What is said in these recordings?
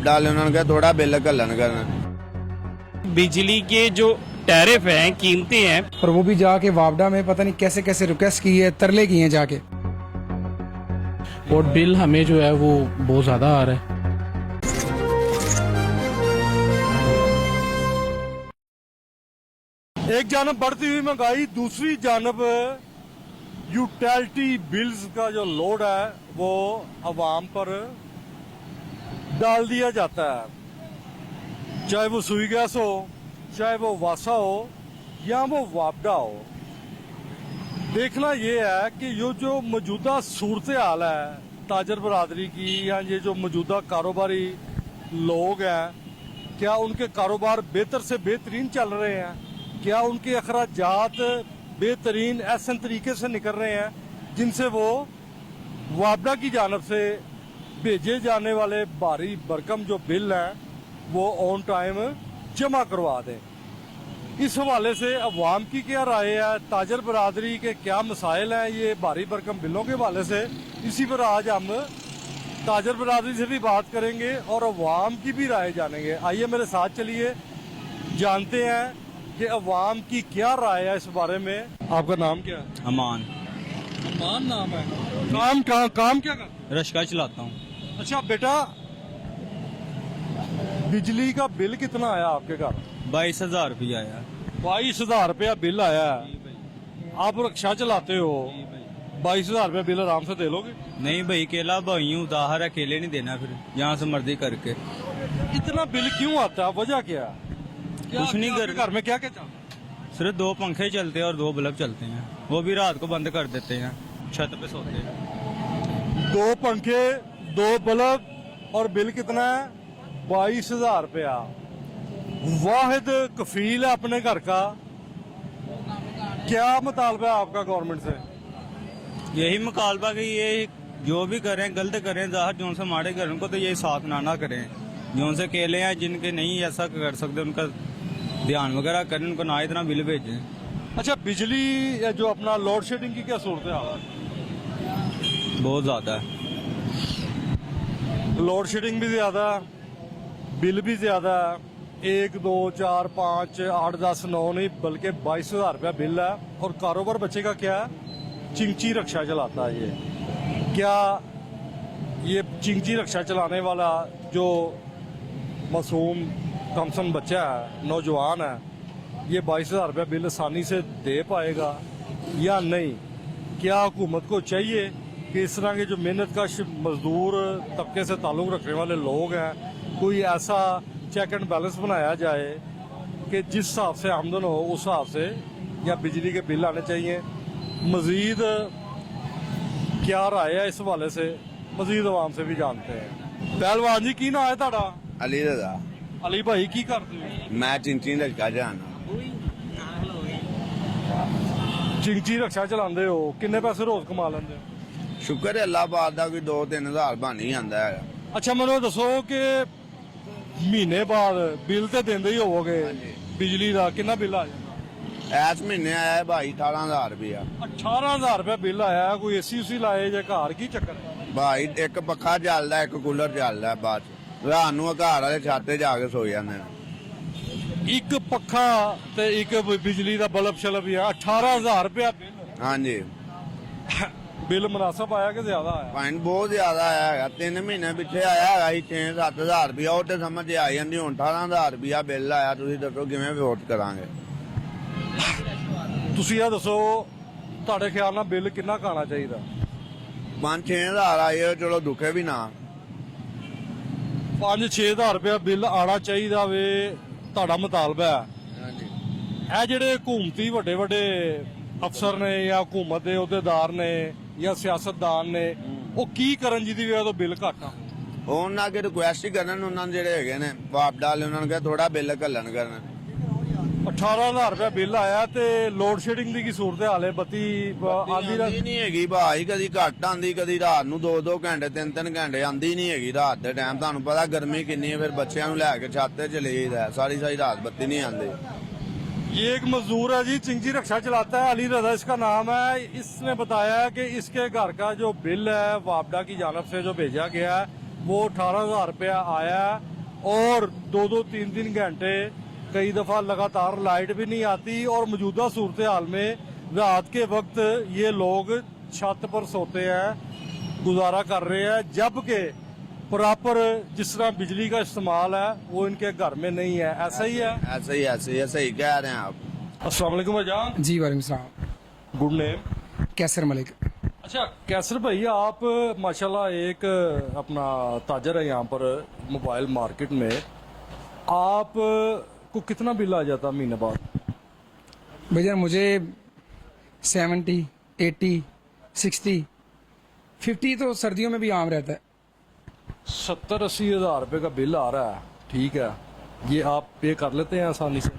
डाले उन्होंने कहा थोड़ा बिल घलन करना। बिजली के जो टैरिफ हैं, कीमतें हैं, और वो भी जाके वापडा में पता नहीं कैसे कैसे रिक्वेस्ट की है, तरले किए हैं जाके। और बिल हमें जो है वो बहुत ज़्यादा आ रहा है। एक जानब बढ़ती हुई महंगाई, दूसरी जानब यूटिलिटी बिल्स का जो लोड है वो अवाम पर डाल दिया जाता है, चाहे वो सुई गैस हो, चाहे वो वासा हो या वो वापडा हो। देखना ये है कि ये जो मौजूदा सूरत हाल है ताजर बरादरी की, या ये जो मौजूदा कारोबारी लोग हैं, क्या उनके कारोबार बेहतर से बेहतरीन चल रहे हैं? क्या उनके अखराजात बेहतरीन ऐसे तरीके से निकल रहे हैं जिनसे वो वापडा की जानब से भेजे जाने वाले भारी भरकम जो बिल हैं वो ऑन टाइम जमा करवा दें? इस हवाले से अवाम की क्या राय है, ताजर बरादरी के क्या मसाइल हैं ये भारी भरकम बिलों के हवाले से, इसी पर आज हम ताजर बरादरी से भी बात करेंगे और अवाम की भी राय जानेंगे। आइए मेरे साथ चलिए, जानते हैं कि अवाम की क्या राय है इस बारे में। आपका नाम क्या है? अमान। अमान नाम है। काम क्या कर? रश्का चलाता हूँ। अच्छा बेटा, बिजली का बिल कितना आया आपके घर? 22,000 रुपया आया। 22,000 रुपया बिल आया है। आप रिक्शा चलाते हो, 22,000 रुपया बिल आराम से दे लोगे? नहीं भाई, अकेला भाई हूँ, उधार अकेले नहीं देना, फिर यहाँ से मर्जी करके। इतना बिल क्यों आता है, वजह क्या है? कुछ नहीं कर, घर में क्या क्या चलता है? सिर्फ 2 पंखे चलते हैं और 2 बल्ब चलते हैं, वो भी रात को बंद कर देते हैं, छत पे सोते हैं। 2 पंखे, 2 बल्ब और बिल कितना है? 22,000 रुपया। वाहिद कफील है अपने घर का। क्या मुतालबा है आपका गवर्नमेंट से? यही मुकालबा कि ये जो भी करें गलत करें, ज़ाहिर जो से माड़े करें उनको तो ये साथ ना करें, जो से अकेले हैं जिनके नहीं ऐसा कर सकते उनका ध्यान वगैरह करें, उनको ना इतना बिल भेजें। अच्छा, बिजली जो अपना लोड शेडिंग की क्या सूरत है? बहुत ज़्यादा है, लोड शेडिंग भी ज्यादा, बिल भी ज्यादा। 1 2 4 5 8 10 9 नहीं बल्कि 22,000 रुपया बिल है। और कारोबार बच्चे का क्या है? चिंची रिक्शा चलाता है ये। क्या ये चिंची रिक्शा चलाने वाला जो मासूम कमसन बच्चा है, नौजवान है, ये 22,000 रुपया बिल आसानी से दे पाएगा या नहीं? क्या हुकूमत को चाहिए कि इस तरह के जो मेहनतकश मजदूर तबके से ताल्लुक़ रखने वाले लोग हैं, कोई ऐसा चेक एंड बैलेंस बनाया जाए कि जिस हिसाब से आमदन हो उस हिसाब से या बिजली के बिल आने चाहिए? मजीद क्या राय है इस हवाले से, मजीद आवाम से भी जानते हैं। पहलवान जी की ना है ताड़ा? अली रजा। अली भाई की करते हो? मैं चिंची रखा जाना। चिंची रक्षा चलाते हो, किन्ने पैसे रोज कमा लेंगे हो? शुक्र है अल्लाह पाक दा, कोई 2-3 हज़ार बन ही जाता है। अच्छा मैंने दसो कि महीने बाद बिल तो देंदे ही होवोगे बिजली का, कितना बिल आ जाएगा? इस महीने आया है भाई 18,000 रुपया। 18,000 रुपया बिल आया। कोई एसी उसी लाए जे घर की चक्कर है? भाई एक पक्खा चलदा, एक कूलर चलदा, बस रात नूं घर वाले छत ते जाके सो जांदे ने। एक पक्खा ते एक बिजली का बल्ब शलब ही 18,000 रुपया बिल। हाँ जी, बिल मुनासिब आया कि ज्यादा आया? फाइन बहुत ज्यादा आया है। 3 महीने पिछे आया है 6-7 हज़ार रुपया, वो तो समझ आ जाती। हूँ 18,000 रुपया बिल आया, तुसीं दसो किवें वोट करांगे? तुसीं ये दसो तुहाडे ख्याल नाल बिल कितना आना चाहिए? 5-6 हज़ार आए चलो दुखे भी ना। 5-6 हज़ार रुपया बिल आना चाहिए वे ਤੁਹਾਡਾ ਮੁਤਾਲਬਾ ਹੈ? ਇਹ ਜਿਹੜੇ ਹਕੂਮਤੀ ਵੱਡੇ ਵੱਡੇ ਅਫਸਰ ਨੇ ਜਾਂ ਹਕੂਮਤ ਦੇ ਅਹੁਦੇਦਾਰ ਨੇ ਜਾਂ ਸਿਆਸਤਦਾਨ ਨੇ, ਉਹ ਕੀ ਕਰਨ ਜਿਹਦੀ ਵਜ੍ਹਾ ਤੋਂ ਬਿੱਲ ਘੱਟ ਆ? ਉਹਨਾਂ ਅੱਗੇ ਰਿਕੁਐਸਟ ਹੀ ਕਰਨ ਉਹਨਾਂ ਦੇ ਜਿਹੜੇ ਹੈਗੇ ਨੇ ਵਾਪ ਡਾਲੇ, ਉਹਨਾਂ ਨੂੰ ਕਿਹਾ ਥੋੜਾ ਬਿੱਲ ਘੱਲਣ ਕਰਨ। 18,000 रुपया बिल आया ते लोड शेडिंग की सूरत हाल है? बत्ती आंदी नहीं हैगी भाई, कदी घट आंदी, कदी रात नूं 2-2 घंटे 3-3 घंटे आंदी नहीं हैगी। रात दे टाइम तुहानूं पता गर्मी कितनी है, फिर बच्चों नूं लैके छत ते चले जाईदा, सारी सारी रात बत्ती नहीं आंदी। ये एक मजदूर है जी, चिंची रिक्शा चलाता है, अली रजा इसका नाम है। इसने बताया कि इसके घर का जो बिल है वापडा की जानब से जो भेजा गया है वो 18,000 रुपया आया है और 2-3 घंटे कई दफ़ा लगातार लाइट भी नहीं आती और मौजूदा सूरत हाल में रात के वक्त ये लोग छत पर सोते हैं, गुजारा कर रहे हैं, जबकि प्रॉपर जिस तरह बिजली का इस्तेमाल है वो इनके घर में नहीं है। ऐसा ही है? ऐसे ही कह रहे हैं आप। अस्सलाम वालेकुम भाईजान। जी वालेकुम सलाम। Good name? कैसर मलिक। अच्छा कैसर भाई, आप माशाल्लाह एक अपना ताजर है यहाँ पर मोबाइल मार्केट में, आप को कितना बिल आ जाता महीने बाद? भैया मुझे 70, 80, 60, 50 तो सर्दियों में भी आम रहता है। 70-80 हज़ार रुपये का बिल आ रहा है, ठीक है, ये आप पे कर लेते हैं आसानी से?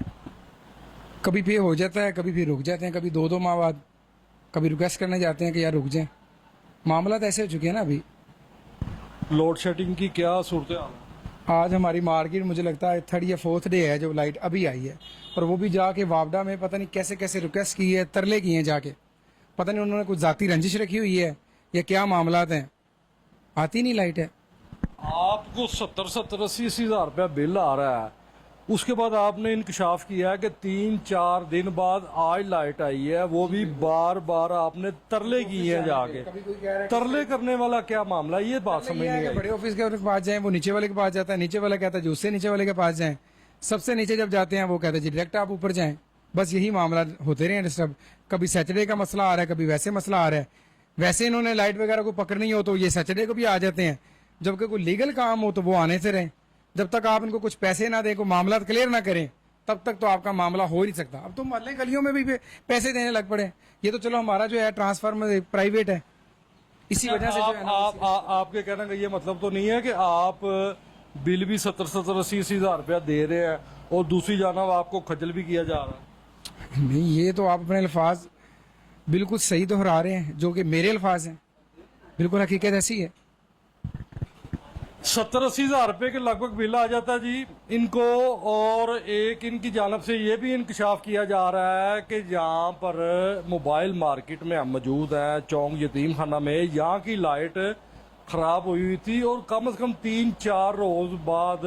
कभी पे हो जाता है, कभी फिर रुक जाते हैं, कभी 2 माह बाद कभी रिक्वेस्ट करने जाते हैं कि यार रुक जाएं। मामला तो ऐसे हो चुके हैं ना अभी। लोड शेडिंग की क्या सूरत हाल है? आज हमारी मार्केट मुझे लगता है 3rd या 4th डे है जो लाइट अभी आई है, और वो भी जाके वापडा में पता नहीं कैसे कैसे रिक्वेस्ट की है, तरले किए हैं जाके, पता नहीं उन्होंने कुछ जाती रंजिश रखी हुई है या क्या मामलात हैं, आती नहीं लाइट है। आपको 70-80 हज़ार रुपया बिल आ रहा है, उसके बाद आपने इंकशाफ किया है कि 3-4 दिन बाद आज लाइट आई है, वो भी बार बार आपने तरले किए हैं जाके। तरले करने वाला क्या मामला, ये बात समझ नहीं आई। बड़े ऑफिस के पास जाएं, वो नीचे वाले के पास जाता है, नीचे वाला कहता है जो उससे नीचे वाले के पास जाएं, सबसे नीचे जब जाते हैं वो कहते हैं जी डायरेक्ट आप ऊपर जाएं। बस यही मामला होते रहे डिस्टर्ब। कभी सैटरडे का मसला आ रहा है, कभी वैसे मसला आ रहा है। वैसे इन्होंने लाइट वगैरह को पकड़नी हो तो ये सैटरडे को भी आ जाते हैं, जबकि कोई लीगल काम हो तो वो आने से रहें। जब तक आप इनको कुछ पैसे ना दें, को मामला क्लियर ना करें, तब तक तो आपका मामला हो ही नहीं सकता। अब तो मोहल्ले गलियों में भी पैसे देने लग पड़े। ये तो चलो हमारा जो है ट्रांसफार्मर प्राइवेट है, इसी वजह से जो है ना आपके कहने का ये मतलब तो नहीं है कि आप बिल भी 70-80 हज़ार रुपया दे रहे हैं और दूसरी जानब आपको खजल भी किया जा रहा है? नहीं, ये तो आप अपने अल्फाज बिल्कुल सही दोहरा रहे हैं, जो कि मेरे अल्फाज हैं, बिल्कुल हकीकत ऐसी है। 70-80 हज़ार रुपये के लगभग बिल आ जाता है जी इनको, और एक इनकी जानब से ये भी इंकशाफ किया जा रहा है कि जहाँ पर मोबाइल मार्केट में हम मौजूद हैं, चौंक यतीम खाना में, यहाँ की लाइट ख़राब हुई थी और कम से कम 3-4 रोज़ बाद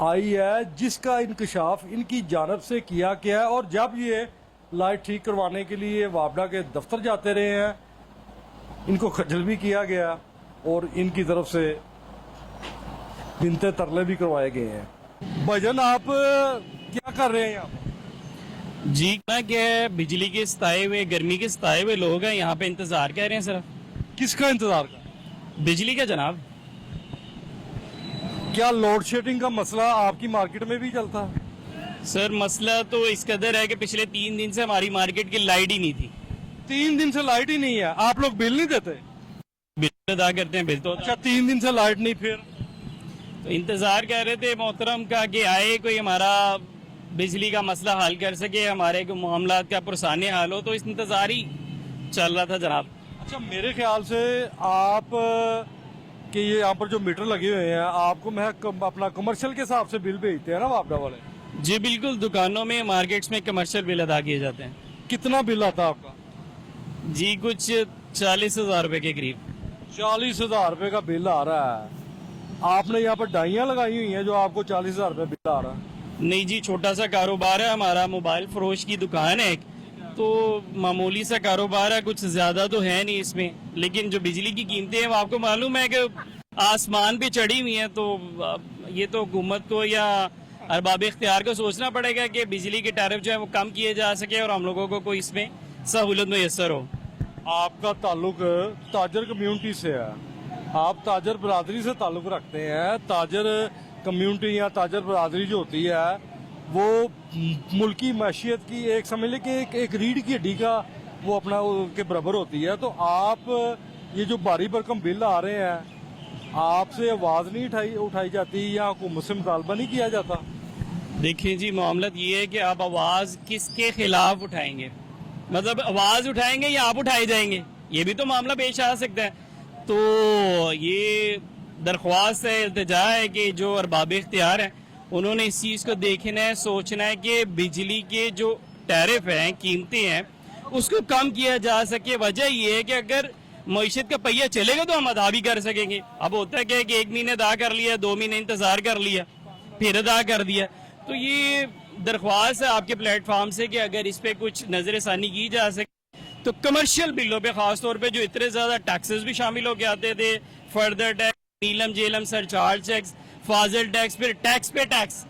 आई है, जिसका इंकशाफ इनकी जानब से किया गया है। और जब ये लाइट ठीक करवाने के लिए वापडा के दफ्तर जाते रहे हैं, इनको खजल भी किया गया और इनकी तरफ से बिनते तरले भी करवाए गए हैं। भजन आप क्या कर रहे हैं यहाँ पर? जी ना क्या बिजली के सताए हुए, गर्मी के सताए हुए लोग हैं यहाँ पे, इंतजार कर रहे हैं सिर्फ। किसका इंतजार कर? बिजली का जनाब। क्या लोड शेडिंग का मसला आपकी मार्केट में भी चलता है? सर मसला तो इस कदर है कि पिछले 3 दिन से हमारी मार्केट की लाइट ही नहीं थी। 3 दिन से लाइट ही नहीं है, आप लोग बिल नहीं देते? बिल अदा करते हैं, बिल तो। अच्छा 3 दिन से लाइट नहीं, फिर तो इंतजार कर रहे थे मोहतरम का कि आए कोई हमारा बिजली का मसला हल कर सके, हमारे को मामलात का पुरसाने हाल हो, तो इस इंतजार ही चल रहा था जनाब। अच्छा मेरे ख्याल से आप कि ये यहाँ पर जो मीटर लगे हुए हैं, आपको मैं अपना कमर्शियल के हिसाब से बिल भेजते हैं ना वापडा वाले? जी बिल्कुल, दुकानों में, मार्केट्स में कमर्शियल बिल अदा किए जाते हैं। कितना बिल आता है आपका? जी कुछ 40,000 रुपए के करीब। 40,000 रुपये का बिल आ रहा है। आपने यहाँ पर डाइयाँ लगाई हुई हैं जो आपको 40,000 रुपये बिल आ रहा है? नहीं जी, छोटा सा कारोबार है हमारा, मोबाइल फरोश की दुकान है, तो मामूली सा कारोबार है, कुछ ज्यादा तो है नहीं इसमें। लेकिन जो बिजली की कीमतें हैं वो आपको मालूम है कि आसमान पे चढ़ी हुई हैं, तो ये तो हुकूमत को या अरबाब इख्तियार को सोचना पड़ेगा कि बिजली के टैरिफ जो है वो कम किए जा सके और हम लोगों को कोई इसमें सहूलत मैसर हो। आपका ताल्लुक ताजर कम्युनिटी से है, आप ताजर बरादरी से ताल्लुक रखते हैं। ताजर कम्युनिटी या ताजर बरादरी जो होती है वो मुल्की मैशियत की एक समझ लें कि एक रीढ़ की हड्डी का वो अपना के बराबर होती है। तो आप ये जो भारी भरकम बिल आ रहे हैं, आपसे आवाज़ नहीं उठाई जाती या हुकूमत से मुतालबा नहीं किया जाता? देखिए जी, मामला ये है कि आप आवाज़ किसके खिलाफ उठाएंगे, मतलब आवाज़ उठाएंगे या आप उठाए जाएंगे, ये भी तो मामला पेश आ सकता है। तो ये दरख्वास्त है, इल्तिजा है कि जो अरबाब इख्तियार हैं उन्होंने इस चीज़ को देखना है, सोचना है कि बिजली के जो टैरिफ हैं, कीमतें हैं, उसको कम किया जा सके। वजह ये है कि अगर मईशत का पहिया चलेगा तो हम अदा भी कर सकेंगे। अब होता है क्या है कि 1 महीने अदा कर लिया, 2 महीने इंतजार कर लिया, फिर अदा कर दिया। तो ये दरख्वास्त है आपके प्लेटफॉर्म से कि अगर इस पे कुछ नजरसानी की जा सके तो कमर्शियल बिलों पे खास तौर पे जो इतने ज्यादा टैक्सेस भी शामिल होके आते थे, फर्दर टैक्स, नीलम जेलम सरचार्ज टैक्स, फाजिल टैक्स, फिर टैक्स पे टैक्स,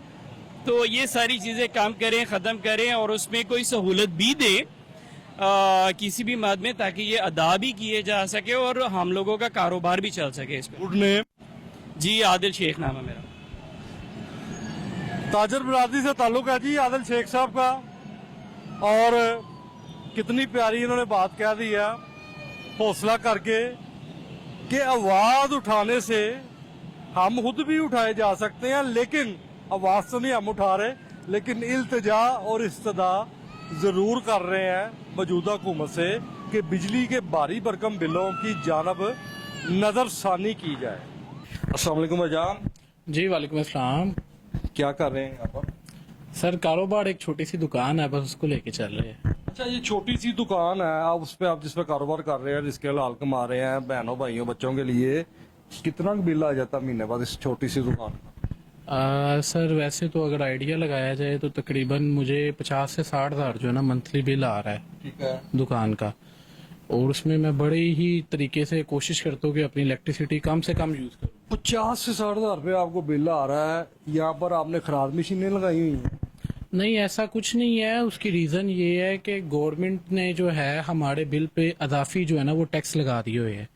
तो ये सारी चीजें काम करें, खत्म करें और उसमें कोई सहूलत भी दे किसी भी मद में, ताकि ये अदा भी किए जा सके और हम लोगों का कारोबार भी चल सके। इस गुड नेम? जी आदिल शेख नाम है मेरा। ताजर बरादरी से ताल्लुक है जी आदिल शेख साहब का, और कितनी प्यारी इन्होंने बात कह दी है, हौसला करके कि आवाज उठाने से हम खुद भी उठाए जा सकते हैं, लेकिन आवाज तो नहीं हम उठा रहे, लेकिन इल्तिजा और इस्तदा जरूर कर रहे हैं मौजूदा हुकूमत से कि बिजली के भारी भरकम बिलों की जानब नजरसानी की जाए। अस्सलाम वालेकुम अजान, जी वालेकुम अस्सलाम। क्या कर रहे हैं यहाँ पर? सर कारोबार एक छोटी सी दुकान है, बस उसको लेके चल रहे हैं। अच्छा, ये छोटी सी दुकान है, आप उस पे आप जिस पे कारोबार कर रहे हैं, जिसके हलाल कमा रहे हैं, बहनों भाइयों बच्चों के लिए, कितना बिल आ जाता महीने बाद इस छोटी सी दुकान का? सर वैसे तो अगर आइडिया लगाया जाए तो तकरीबन मुझे 50 से 60 हज़ार जो है ना मंथली बिल आ रहा है ठीक है। दुकान का, और उसमें मैं बड़े ही तरीके से कोशिश करता हूँ कि अपनी इलेक्ट्रिसिटी कम से कम यूज करूँ। 50 से 60 हजार रुपये आपको बिल आ रहा है, यहाँ पर आपने खराब मशीनें लगाई हुई हैं? नहीं, ऐसा कुछ नहीं है। उसकी रीजन ये है कि गवर्नमेंट ने जो है हमारे बिल पे अदाफी जो है ना वो टैक्स लगा दिए हुए है,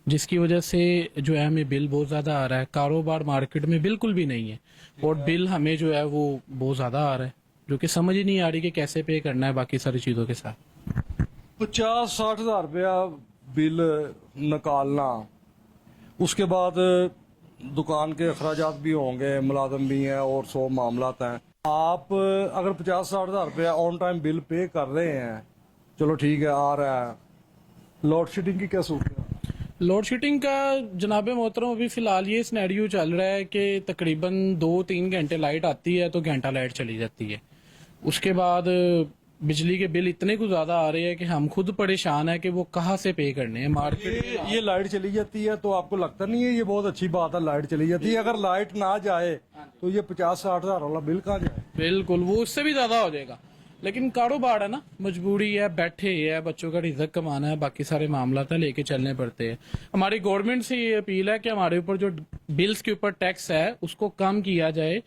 जिसकी वजह से जो है हमें बिल बहुत ज्यादा आ रहा है। कारोबार मार्केट में बिल्कुल भी नहीं है और बिल हमें जो है वो बहुत ज्यादा आ रहा है, जो कि समझ ही नहीं आ रही कि कैसे पे करना है बाकी सारी चीजों के साथ। 50-60 हजार रुपया बिल निकालना, उसके बाद दुकान के अखराजात भी होंगे, मुलाजम भी हैं और 100 मामलात हैं। आप अगर 50-60 हजार रुपया ऑन टाइम बिल पे कर रहे हैं, चलो ठीक है, आ रहा है, लोड शेडिंग की क्या सूरत है? लोड शेडिंग का जनाब मोहतरम अभी फिलहाल ये सिनेरियो चल रहा है कि तकरीबन 2-3 घंटे लाइट आती है तो घंटा लाइट चली जाती है। उसके बाद बिजली के बिल इतने को ज्यादा आ रहे हैं कि हम खुद परेशान है कि वो कहाँ से पे करने हैं। मार्केट ये लाइट चली जाती है तो आपको लगता नहीं है ये बहुत अच्छी बात है, लाइट चली जाती है? अगर लाइट ना जाए तो ये 50-60 हजार वाला बिल कहाँ जाए? बिल्कुल, वो उससे भी ज्यादा हो जाएगा। लेकिन कारोबार है ना, मजबूरी है, बैठे है, बच्चों का रिजक कमाना है, बाकी सारे मामला था लेके चलने पड़ते हैं। हमारी गवर्नमेंट से ये अपील है कि हमारे ऊपर जो बिल्स के ऊपर टैक्स है उसको कम किया जाए।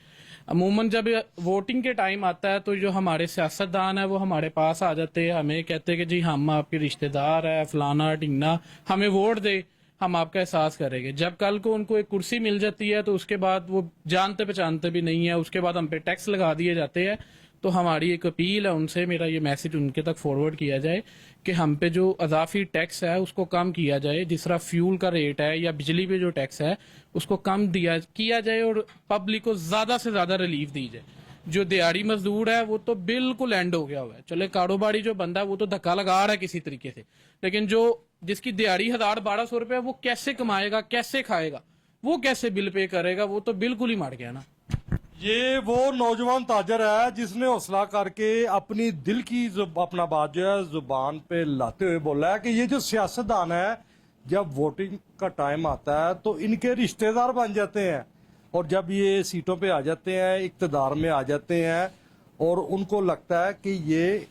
अमूमन जब वोटिंग के टाइम आता है तो जो हमारे सियासतदान है वो हमारे पास आ जाते हैं, हमें कहते हैं कि जी हम आपके रिश्तेदार है, फलाना ढिंगना, हमें वोट दे, हम आपका एहसास करेंगे। जब कल को उनको एक कुर्सी मिल जाती है तो उसके बाद वो जानते पहचानते भी नहीं है, उसके बाद हम पे टैक्स लगा दिए जाते हैं। तो हमारी एक अपील है उनसे, मेरा ये मैसेज उनके तक फॉरवर्ड किया जाए कि हम पे जो अजाफी टैक्स है उसको कम किया जाए, जिस तरह फ्यूल का रेट है या बिजली पे जो टैक्स है उसको कम किया जाए और पब्लिक को ज्यादा से ज्यादा रिलीफ दी जाए। जो दिहाड़ी मजदूर है वो तो बिल्कुल एंड हो गया हुआ है। चले कारोबारी जो बंदा है वो तो धक्का लगा रहा है किसी तरीके से, लेकिन जो जिसकी दिहाड़ी 1000-1200 रुपए वो कैसे कमाएगा, कैसे खाएगा, वो कैसे बिल पे करेगा, वो तो बिल्कुल ही मर गया ना। ये वो नौजवान ताजर है जिसने हौसला करके अपनी दिल की अपना बात जो है जुबान पे लाते हुए बोला है कि ये जो सियासतदान है जब वोटिंग का टाइम आता है तो इनके रिश्तेदार बन जाते हैं, और जब ये सीटों पे आ जाते हैं, इक्तदार में आ जाते हैं, और उनको लगता है कि ये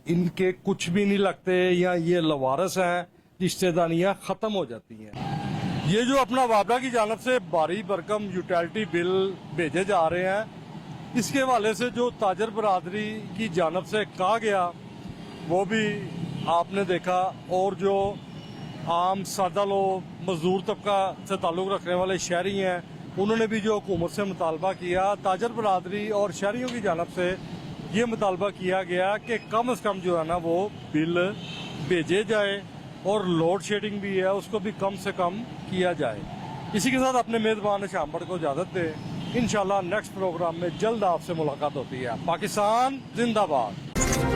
इनके कुछ भी नहीं लगते या ये लवारस हैं, रिश्तेदारियां खत्म हो जाती हैं। ये जो अपना वापडा की जानब से भारी भरकम यूटिलिटी बिल भेजे जा रहे हैं, इसके हवाले से जो ताजर बरादरी की जानब से कहा गया वो भी आपने देखा, और जो आम सादा लोग, मजदूर तबका से ताल्लुक़ रखने वाले शहरी हैं, उन्होंने भी जो हुकूमत से मुतालबा किया, ताजर बरादरी और शहरियों की जानब से ये मुतालबा किया गया कि कम से कम जो है ना वो बिल भेजे जाए, और लोड शेडिंग भी है उसको भी कम से कम किया जाए। इसी के साथ अपने मेज़बान शामबड़ को इजाज़त दें। इंशाल्लाह नेक्स्ट प्रोग्राम में जल्द आपसे मुलाकात होती है। पाकिस्तान जिंदाबाद।